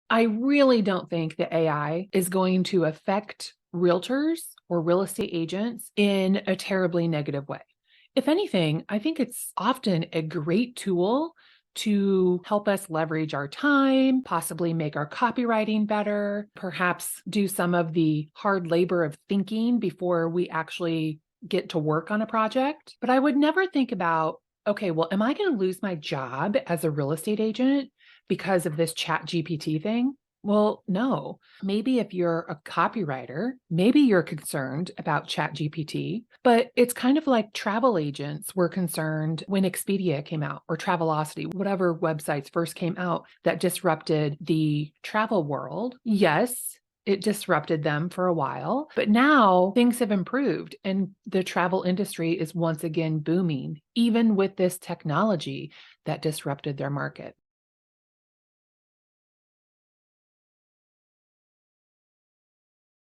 I really don't think that AI is going to affect realtors or real estate agents in a terribly negative way. If anything, I think it's often a great tool to help us leverage our time, possibly make our copywriting better, perhaps do some of the hard labor of thinking before we actually get to work on a project. But I would never think about, okay, well, am I going to lose my job as a real estate agent because of this chat GPT thing? Well, no. Maybe if you're a copywriter, maybe you're concerned about chat GPT, but it's kind of like travel agents were concerned when Expedia came out or Travelocity, whatever websites first came out that disrupted the travel world. Yes, it disrupted them for a while, but now things have improved and the travel industry is once again booming, even with this technology that disrupted their market.